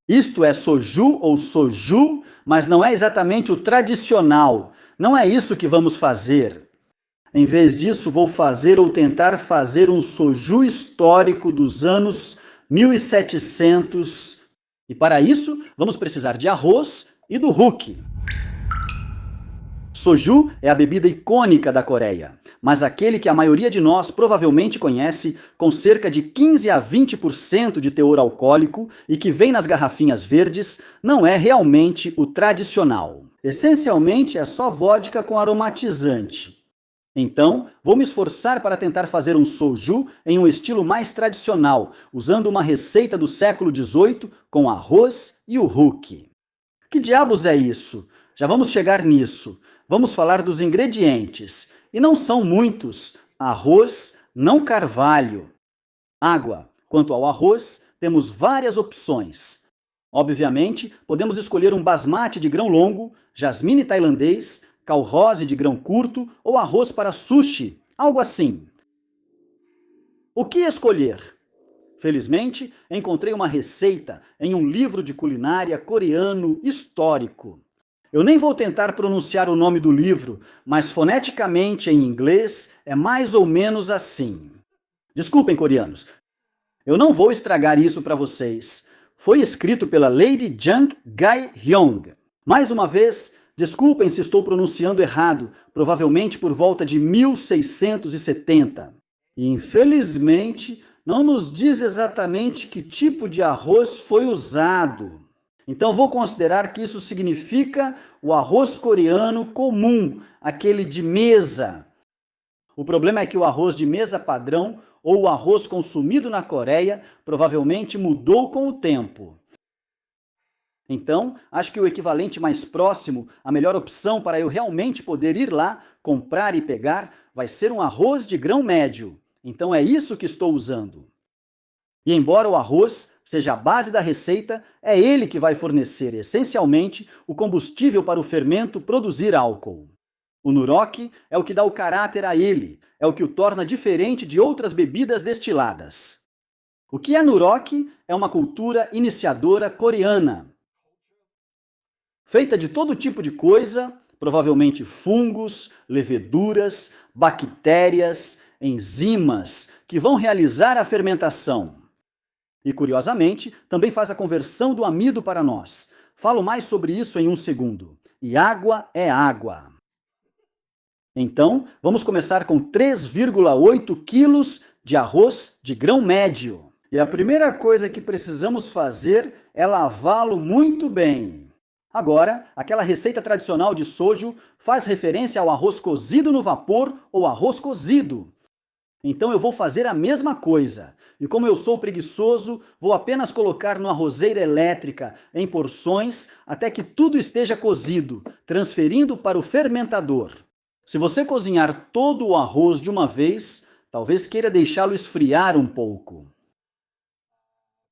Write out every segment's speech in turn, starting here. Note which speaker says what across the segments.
Speaker 1: Isto é soju ou soju, mas não é exatamente o tradicional. Não é isso que vamos fazer. Em vez disso, vou fazer ou tentar fazer um soju histórico dos anos 1700. E para isso, vamos precisar de arroz e do huq. Soju é a bebida icônica da Coreia, mas aquele que a maioria de nós provavelmente conhece, com cerca de 15 a 20% de teor alcoólico e que vem nas garrafinhas verdes, não é realmente o tradicional. Essencialmente é só vodka com aromatizante. Então, vou me esforçar para tentar fazer um soju em um estilo mais tradicional, usando uma receita do século XVIII com arroz e o huq. Que diabos é isso? Já vamos chegar nisso. Vamos falar dos ingredientes. E não são muitos. Arroz, não carvalho. Água. Quanto ao arroz, temos várias opções. Obviamente, podemos escolher um basmati de grão longo, jasmine tailandês, calrose de grão curto ou arroz para sushi, algo assim. O que escolher? Felizmente, encontrei uma receita em um livro de culinária coreano histórico. Eu nem vou tentar pronunciar o nome do livro, mas foneticamente em inglês é mais ou menos assim. Desculpem, coreanos, eu não vou estragar isso para vocês. Foi escrito pela Lady Jung Gae-hyung. Mais uma vez, desculpem se estou pronunciando errado, provavelmente por volta de 1670. E infelizmente, não nos diz exatamente que tipo de arroz foi usado. Então vou considerar que isso significa o arroz coreano comum, aquele de mesa. O problema é que o arroz de mesa padrão ou o arroz consumido na Coreia provavelmente mudou com o tempo. Então, acho que o equivalente mais próximo, a melhor opção para eu realmente poder ir lá, comprar e pegar, vai ser um arroz de grão médio. Então é isso que estou usando. E embora o arroz seja a base da receita, é ele que vai fornecer essencialmente o combustível para o fermento produzir álcool. O nuroc é o que dá o caráter a ele, é o que o torna diferente de outras bebidas destiladas. O que é nuroc é uma cultura iniciadora coreana, feita de todo tipo de coisa, provavelmente fungos, leveduras, bactérias, enzimas, que vão realizar a fermentação. E, curiosamente, também faz a conversão do amido para nós. Falo mais sobre isso em um segundo. E água é água. Então, vamos começar com 3,8 quilos de arroz de grão médio. E a primeira coisa que precisamos fazer é lavá-lo muito bem. Agora, aquela receita tradicional de soju faz referência ao arroz cozido no vapor ou arroz cozido. Então eu vou fazer a mesma coisa. E como eu sou preguiçoso, vou apenas colocar numa arrozeira elétrica em porções até que tudo esteja cozido, transferindo para o fermentador. Se você cozinhar todo o arroz de uma vez, talvez queira deixá-lo esfriar um pouco.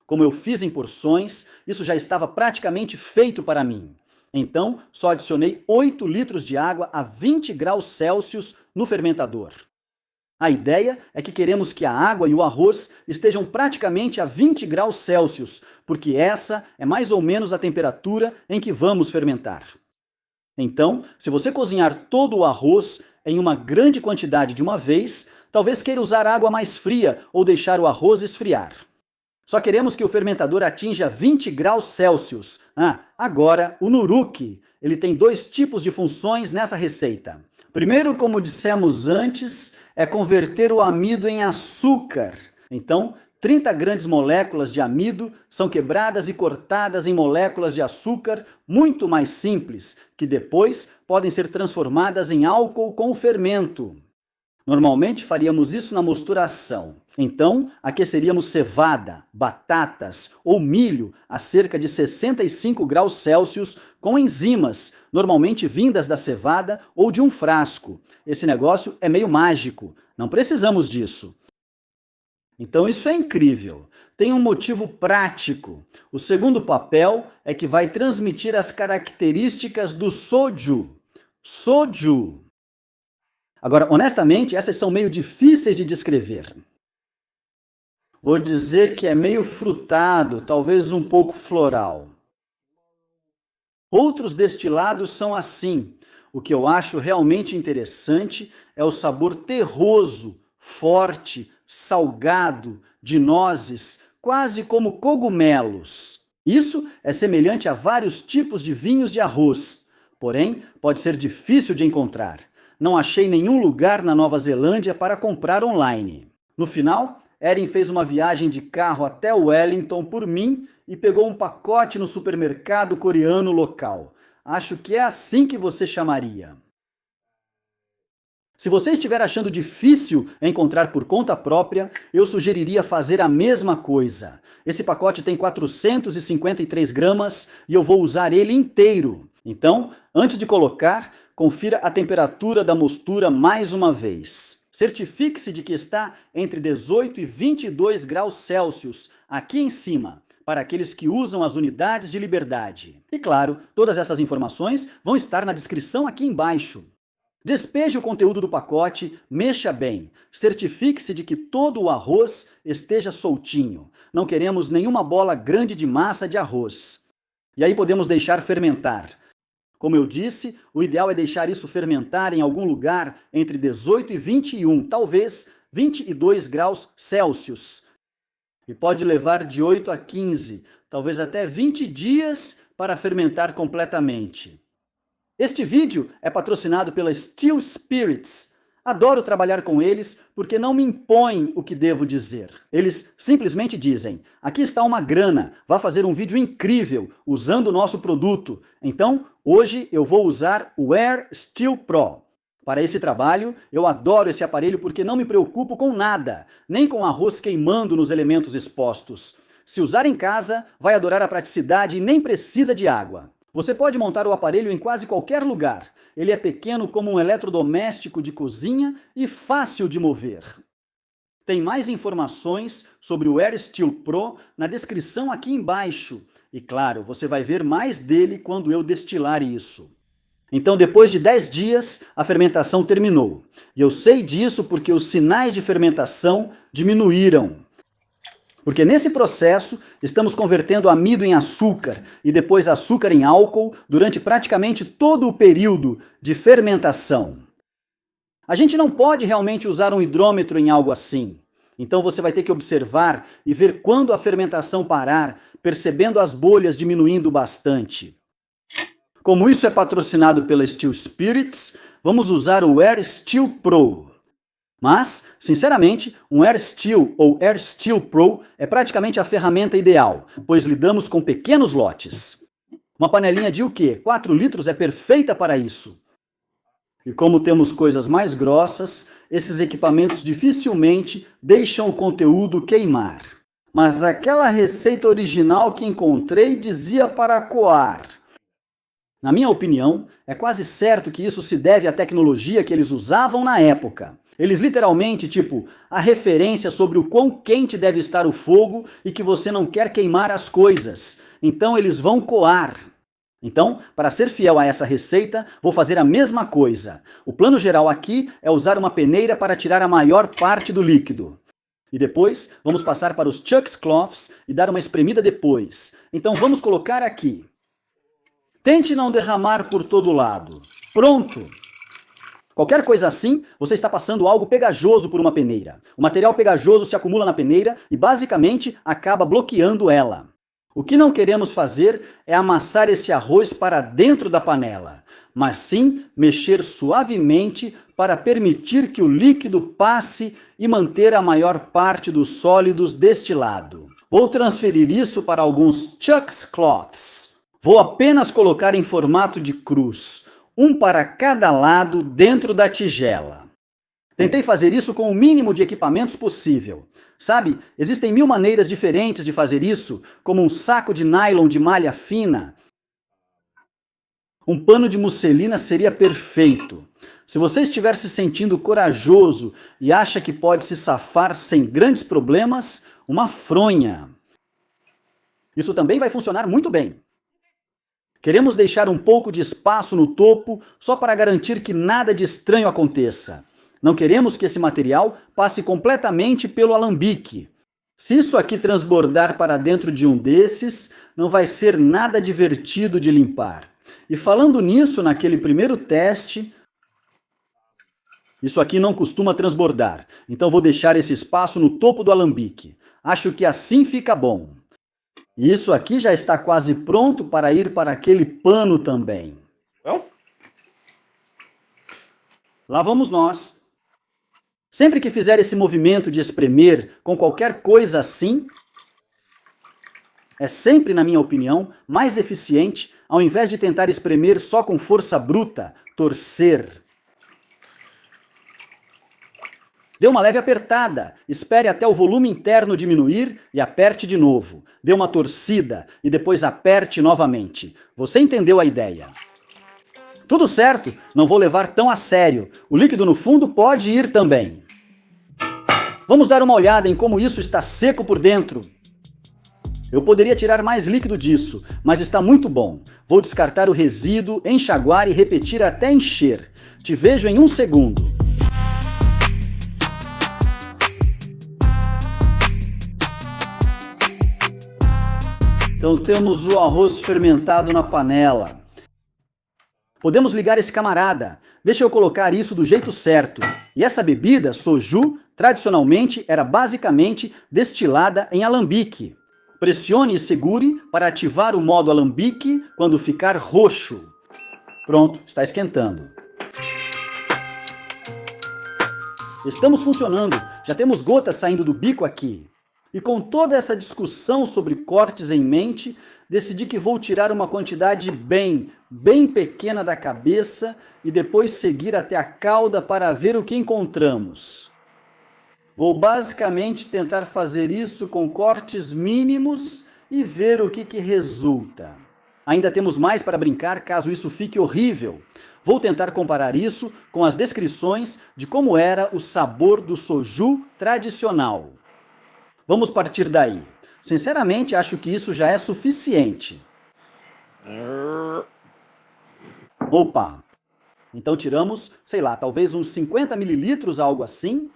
Speaker 1: Como eu fiz em porções, isso já estava praticamente feito para mim. Então, só adicionei 8 litros de água a 20 graus Celsius no fermentador. A ideia é que queremos que a água e o arroz estejam praticamente a 20 graus Celsius, porque essa é mais ou menos a temperatura em que vamos fermentar. Então, se você cozinhar todo o arroz em uma grande quantidade de uma vez, talvez queira usar água mais fria ou deixar o arroz esfriar. Só queremos que o fermentador atinja 20 graus Celsius. Agora, o nuruc, ele tem 2 tipos de funções nessa receita. Primeiro, como dissemos antes, é converter o amido em açúcar. Então, 30 grandes moléculas de amido são quebradas e cortadas em moléculas de açúcar muito mais simples, que depois podem ser transformadas em álcool com o fermento. Normalmente faríamos isso na mosturação. Então, aqueceríamos cevada, batatas ou milho a cerca de 65 graus Celsius com enzimas, normalmente vindas da cevada ou de um frasco. Esse negócio é meio mágico, não precisamos disso. Então isso é incrível. Tem um motivo prático. O segundo papel é que vai transmitir as características do soju. Soju. Agora, honestamente, essas são meio difíceis de descrever. Vou dizer que é meio frutado, talvez um pouco floral. Outros destilados são assim. O que eu acho realmente interessante é o sabor terroso, forte, salgado, de nozes, quase como cogumelos. Isso é semelhante a vários tipos de vinhos de arroz, porém pode ser difícil de encontrar. Não achei nenhum lugar na Nova Zelândia para comprar online. No final, Erin fez uma viagem de carro até Wellington por mim e pegou um pacote no supermercado coreano local. Acho que é assim que você chamaria. Se você estiver achando difícil encontrar por conta própria, eu sugeriria fazer a mesma coisa. Esse pacote tem 453 gramas e eu vou usar ele inteiro. Então, antes de colocar, confira a temperatura da mostura mais uma vez. Certifique-se de que está entre 18 e 22 graus Celsius, aqui em cima, para aqueles que usam as unidades de liberdade. E claro, todas essas informações vão estar na descrição aqui embaixo. Despeje o conteúdo do pacote, mexa bem, certifique-se de que todo o arroz esteja soltinho. Não queremos nenhuma bola grande de massa de arroz. E aí podemos deixar fermentar. Como eu disse, o ideal é deixar isso fermentar em algum lugar entre 18 e 21, talvez 22 graus Celsius. E pode levar de 8 a 15, talvez até 20 dias para fermentar completamente. Este vídeo é patrocinado pela Still Spirits. Adoro trabalhar com eles porque não me impõem o que devo dizer. Eles simplesmente dizem, aqui está uma grana, vá fazer um vídeo incrível usando o nosso produto. Então, hoje eu vou usar o Air Still Pro. Para esse trabalho, eu adoro esse aparelho porque não me preocupo com nada, nem com arroz queimando nos elementos expostos. Se usar em casa, vai adorar a praticidade e nem precisa de água. Você pode montar o aparelho em quase qualquer lugar. Ele é pequeno como um eletrodoméstico de cozinha e fácil de mover. Tem mais informações sobre o Air Still Pro na descrição aqui embaixo. E claro, você vai ver mais dele quando eu destilar isso. Então, depois de 10 dias, a fermentação terminou. E eu sei disso porque os sinais de fermentação diminuíram. Porque nesse processo, estamos convertendo amido em açúcar e depois açúcar em álcool durante praticamente todo o período de fermentação. A gente não pode realmente usar um hidrômetro em algo assim. Então você vai ter que observar e ver quando a fermentação parar, percebendo as bolhas diminuindo bastante. Como isso é patrocinado pela Still Spirits, vamos usar o Air Still Pro. Mas, sinceramente, um Air Still ou Air Still Pro é praticamente a ferramenta ideal, pois lidamos com pequenos lotes. Uma panelinha de o quê? 4 litros é perfeita para isso. E como temos coisas mais grossas, esses equipamentos dificilmente deixam o conteúdo queimar. Mas aquela receita original que encontrei dizia para coar. Na minha opinião, é quase certo que isso se deve à tecnologia que eles usavam na época. Eles literalmente, a referência sobre o quão quente deve estar o fogo e que você não quer queimar as coisas. Então eles vão coar. Então, para ser fiel a essa receita, vou fazer a mesma coisa. O plano geral aqui é usar uma peneira para tirar a maior parte do líquido. E depois, vamos passar para os chuck cloths e dar uma espremida depois. Então vamos colocar aqui. Tente não derramar por todo lado. Pronto! Qualquer coisa assim, você está passando algo pegajoso por uma peneira. O material pegajoso se acumula na peneira e basicamente acaba bloqueando ela. O que não queremos fazer é amassar esse arroz para dentro da panela, mas sim mexer suavemente para permitir que o líquido passe e manter a maior parte dos sólidos deste lado. Vou transferir isso para alguns chuck cloths. Vou apenas colocar em formato de cruz, um para cada lado dentro da tigela. Tentei fazer isso com o mínimo de equipamentos possível. Sabe, existem 1000 maneiras diferentes de fazer isso, como um saco de nylon de malha fina. Um pano de musselina seria perfeito. Se você estiver se sentindo corajoso e acha que pode se safar sem grandes problemas, uma fronha. Isso também vai funcionar muito bem. Queremos deixar um pouco de espaço no topo só para garantir que nada de estranho aconteça. Não queremos que esse material passe completamente pelo alambique. Se isso aqui transbordar para dentro de um desses, não vai ser nada divertido de limpar. E falando nisso, naquele primeiro teste, isso aqui não costuma transbordar, então vou deixar esse espaço no topo do alambique. Acho que assim fica bom. Isso aqui já está quase pronto para ir para aquele pano também. Lá vamos nós. Sempre que fizer esse movimento de espremer com qualquer coisa assim, é sempre, na minha opinião, mais eficiente ao invés de tentar espremer só com força bruta, torcer. Dê uma leve apertada, espere até o volume interno diminuir e aperte de novo. Dê uma torcida e depois aperte novamente. Você entendeu a ideia? Tudo certo, não vou levar tão a sério. O líquido no fundo pode ir também. Vamos dar uma olhada em como isso está seco por dentro. Eu poderia tirar mais líquido disso, mas está muito bom. Vou descartar o resíduo, enxaguar e repetir até encher. Te vejo em 1 segundo. Então temos o arroz fermentado na panela. Podemos ligar esse camarada. Deixa eu colocar isso do jeito certo. E essa bebida, soju, tradicionalmente era basicamente destilada em alambique. Pressione e segure para ativar o modo alambique quando ficar roxo. Pronto, está esquentando. Estamos funcionando. Já temos gotas saindo do bico aqui. E com toda essa discussão sobre cortes em mente, decidi que vou tirar uma quantidade bem pequena da cabeça e depois seguir até a cauda para ver o que encontramos. Vou basicamente tentar fazer isso com cortes mínimos e ver o que resulta. Ainda temos mais para brincar caso isso fique horrível. Vou tentar comparar isso com as descrições de como era o sabor do soju tradicional. Vamos partir daí. Sinceramente, acho que isso já é suficiente. Opa! Então tiramos, sei lá, talvez uns 50 mililitros, algo assim.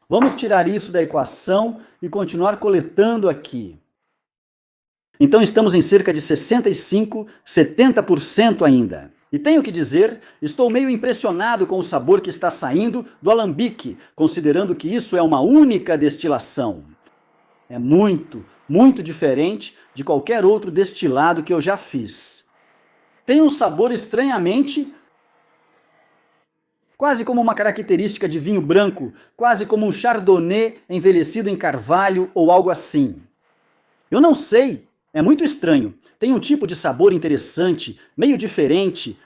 Speaker 1: Vamos tirar isso da equação e continuar coletando aqui. Então estamos em cerca de 65, 70% ainda. E tenho que dizer, estou meio impressionado com o sabor que está saindo do alambique, considerando que isso é uma única destilação. É muito diferente de qualquer outro destilado que eu já fiz. Tem um sabor estranhamente, quase como uma característica de vinho branco, quase como um chardonnay envelhecido em carvalho ou algo assim. Eu não sei, é muito estranho. Tem um tipo de sabor interessante, meio diferente.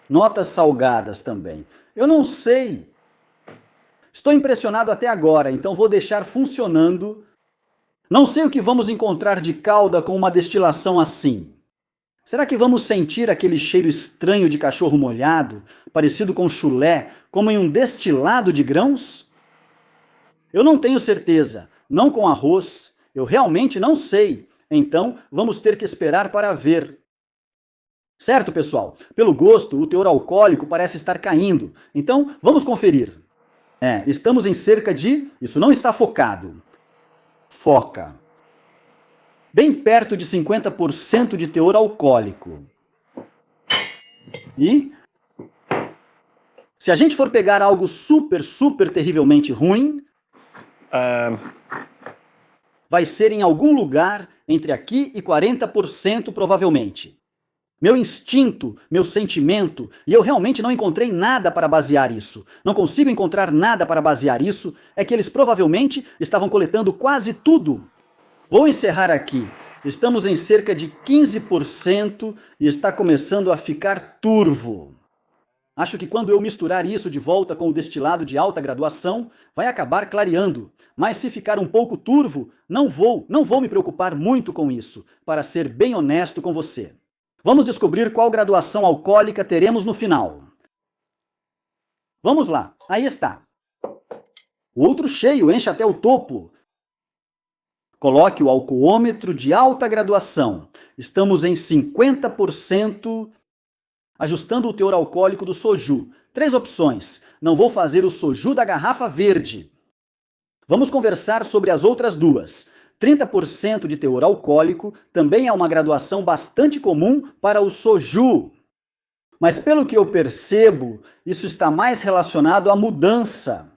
Speaker 1: Notas salgadas também. Eu não sei. Estou impressionado até agora, então vou deixar funcionando. Não sei o que vamos encontrar de cauda com uma destilação assim. Será que vamos sentir aquele cheiro estranho de cachorro molhado, parecido com chulé, como em um destilado de grãos? Eu não tenho certeza, não com arroz, eu realmente não sei. Então, vamos ter que esperar para ver. Certo, pessoal? Pelo gosto, o teor alcoólico parece estar caindo. Então, vamos conferir. Estamos em cerca de... Isso não está focado. Foca. Bem perto de 50% de teor alcoólico. E... se a gente for pegar algo super terrivelmente ruim... vai ser em algum lugar entre aqui e 40% provavelmente. Meu instinto, meu sentimento, e eu realmente não encontrei nada para basear isso. Não consigo encontrar nada para basear isso, é que eles provavelmente estavam coletando quase tudo. Vou encerrar aqui. Estamos em cerca de 15% e está começando a ficar turvo. Acho que quando eu misturar isso de volta com o destilado de alta graduação, vai acabar clareando. Mas se ficar um pouco turvo, não vou me preocupar muito com isso, para ser bem honesto com você. Vamos descobrir qual graduação alcoólica teremos no final. Vamos lá, aí está. O outro cheio, enche até o topo. Coloque o alcoômetro de alta graduação. Estamos em 50%, ajustando o teor alcoólico do soju. 3 opções. Não vou fazer o soju da garrafa verde. Vamos conversar sobre as outras duas. 30% de teor alcoólico também é uma graduação bastante comum para o soju. Mas pelo que eu percebo, isso está mais relacionado à mudança.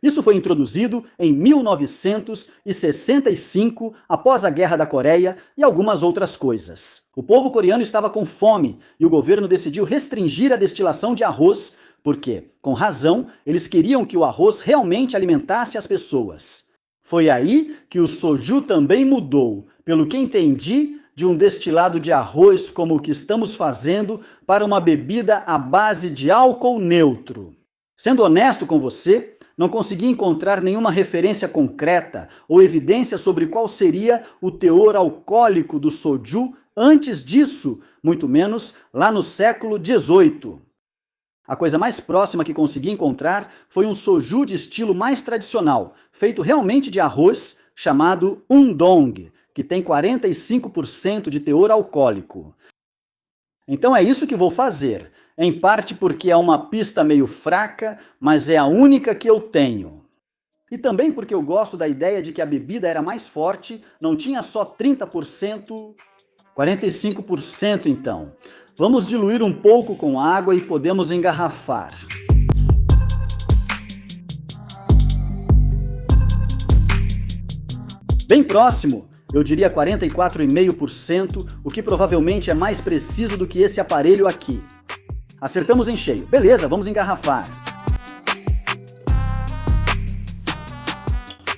Speaker 1: Isso foi introduzido em 1965, após a Guerra da Coreia e algumas outras coisas. O povo coreano estava com fome e o governo decidiu restringir a destilação de arroz, porque, com razão, eles queriam que o arroz realmente alimentasse as pessoas. Foi aí que o soju também mudou, pelo que entendi, de um destilado de arroz como o que estamos fazendo para uma bebida à base de álcool neutro. Sendo honesto com você, não consegui encontrar nenhuma referência concreta ou evidência sobre qual seria o teor alcoólico do soju antes disso, muito menos lá no século XVIII. A coisa mais próxima que consegui encontrar foi um soju de estilo mais tradicional, feito realmente de arroz, chamado undong, que tem 45% de teor alcoólico. Então é isso que vou fazer, em parte porque é uma pista meio fraca, mas é a única que eu tenho. E também porque eu gosto da ideia de que a bebida era mais forte, não tinha só 30%, 45% então. Vamos diluir um pouco com água e podemos engarrafar. Bem próximo, eu diria 44,5%, o que provavelmente é mais preciso do que esse aparelho aqui. Acertamos em cheio. Beleza, vamos engarrafar.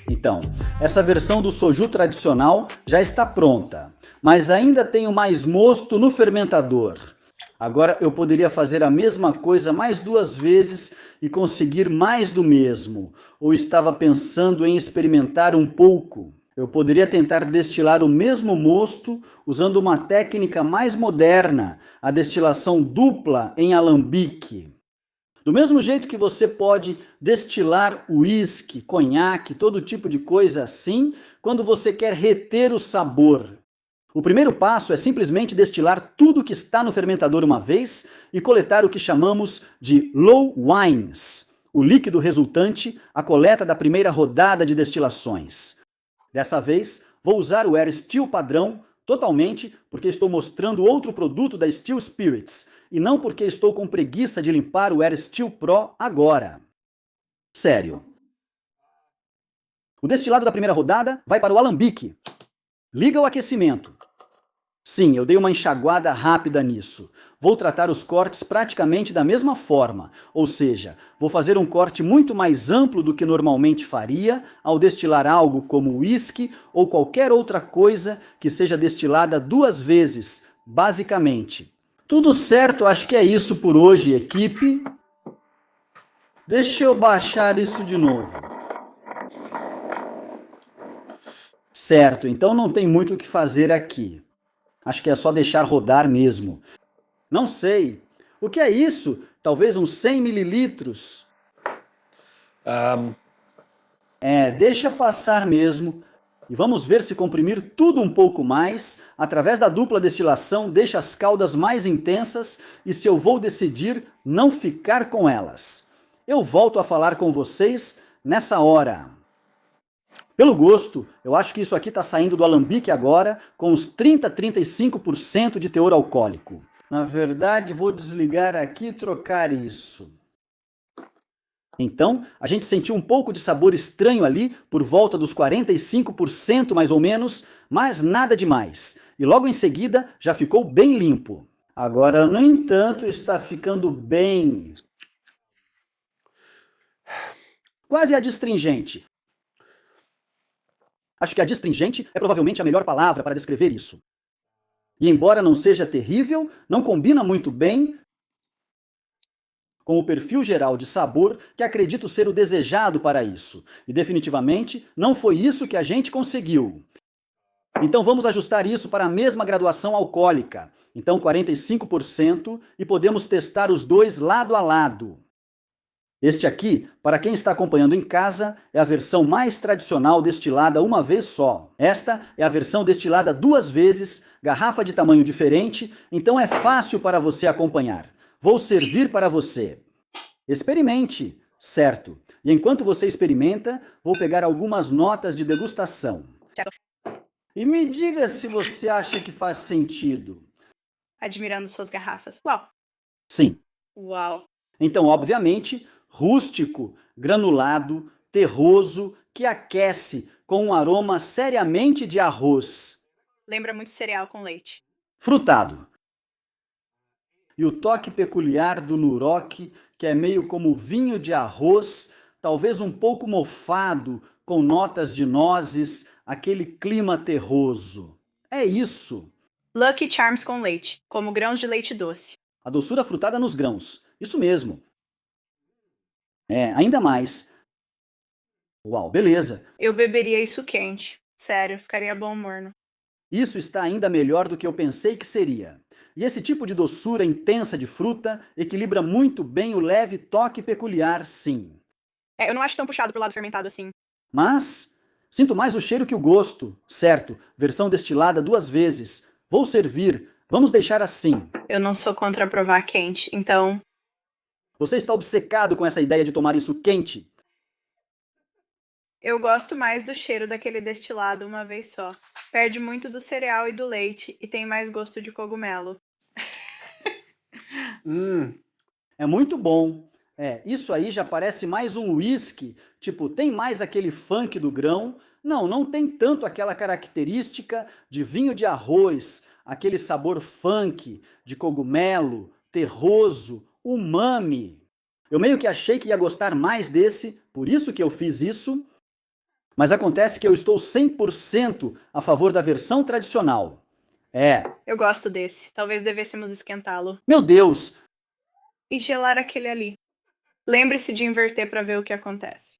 Speaker 1: Então, essa versão do soju tradicional já está pronta, mas ainda tenho mais mosto no fermentador. Agora eu poderia fazer a mesma coisa mais 2 vezes e conseguir mais do mesmo, ou estava pensando em experimentar um pouco. Eu poderia tentar destilar o mesmo mosto usando uma técnica mais moderna, a destilação dupla em alambique. Do mesmo jeito que você pode destilar uísque, conhaque, todo tipo de coisa assim, quando você quer reter o sabor. O primeiro passo é simplesmente destilar tudo que está no fermentador uma vez e coletar o que chamamos de low wines, o líquido resultante, a coleta da primeira rodada de destilações. Dessa vez, vou usar o Air Still padrão totalmente porque estou mostrando outro produto da Still Spirits e não porque estou com preguiça de limpar o Air Still Pro agora. Sério. O destilado da primeira rodada vai para o alambique. Liga o aquecimento. Sim, eu dei uma enxaguada rápida nisso. Vou tratar os cortes praticamente da mesma forma, ou seja, vou fazer um corte muito mais amplo do que normalmente faria ao destilar algo como uísque ou qualquer outra coisa que seja destilada 2 vezes, basicamente. Tudo certo, acho que é isso por hoje, equipe. Deixa eu baixar isso de novo. Certo, então não tem muito o que fazer aqui. Acho que é só deixar rodar mesmo. Não sei. O que é isso? Talvez uns 100 mililitros. Deixa passar mesmo. E vamos ver se comprimir tudo um pouco mais, através da dupla destilação, deixa as caldas mais intensas e se eu vou decidir não ficar com elas. Eu volto a falar com vocês nessa hora. Pelo gosto, eu acho que isso aqui está saindo do alambique agora, com uns 30-35% de teor alcoólico. Na verdade, vou desligar aqui e trocar isso. Então, a gente sentiu um pouco de sabor estranho ali, por volta dos 45% mais ou menos, mas nada demais. E logo em seguida, já ficou bem limpo. Agora, no entanto, está ficando bem... quase adstringente. Acho que adstringente é provavelmente a melhor palavra para descrever isso. E embora não seja terrível, não combina muito bem com o perfil geral de sabor que acredito ser o desejado para isso. E definitivamente não foi isso que a gente conseguiu. Então vamos ajustar isso para a mesma graduação alcoólica. Então 45% e podemos testar os dois lado a lado. Este aqui, para quem está acompanhando em casa, é a versão mais tradicional destilada uma vez só. Esta é a versão destilada 2 vezes, garrafa de tamanho diferente, então é fácil para você acompanhar. Vou servir para você. Experimente. Certo. E enquanto você experimenta, vou pegar algumas notas de degustação.
Speaker 2: Certo.
Speaker 1: E me diga se você acha que faz sentido.
Speaker 2: Admirando suas garrafas. Uau!
Speaker 1: Sim.
Speaker 2: Uau!
Speaker 1: Então, obviamente, rústico, granulado, terroso, que aquece com um aroma seriamente de arroz.
Speaker 2: Lembra muito cereal com leite.
Speaker 1: Frutado. E o toque peculiar do Nuroc, que é meio como vinho de arroz, talvez um pouco mofado, com notas de nozes, aquele clima terroso. É isso.
Speaker 2: Lucky Charms com leite, como grãos de leite doce.
Speaker 1: A doçura frutada nos grãos. Isso mesmo. Ainda mais. Uau, beleza.
Speaker 2: Eu beberia isso quente. Sério, ficaria bom morno.
Speaker 1: Isso está ainda melhor do que eu pensei que seria. E esse tipo de doçura intensa de fruta equilibra muito bem o leve toque peculiar, sim.
Speaker 2: Eu não acho tão puxado pro lado fermentado assim.
Speaker 1: Mas sinto mais o cheiro que o gosto. Certo, versão destilada 2 vezes. Vou servir. Vamos deixar assim.
Speaker 2: Eu não sou contra provar quente, então
Speaker 1: Você está obcecado com essa ideia de tomar isso quente?
Speaker 2: eu gosto mais do cheiro daquele destilado uma vez só. Perde muito do cereal e do leite e tem mais gosto de cogumelo.
Speaker 1: É muito bom. Isso aí já parece mais um whisky. Tipo, tem mais aquele funk do grão. Não, não tem tanto aquela característica de vinho de arroz, aquele sabor funk, de cogumelo, terroso, umami. Eu meio que achei que ia gostar mais desse, por isso que eu fiz isso. Mas acontece que eu estou 100% a favor da versão tradicional.
Speaker 2: Eu gosto desse. Talvez devêssemos esquentá-lo.
Speaker 1: Meu Deus,
Speaker 2: E gelar aquele ali. Lembre-se de inverter para ver o que acontece.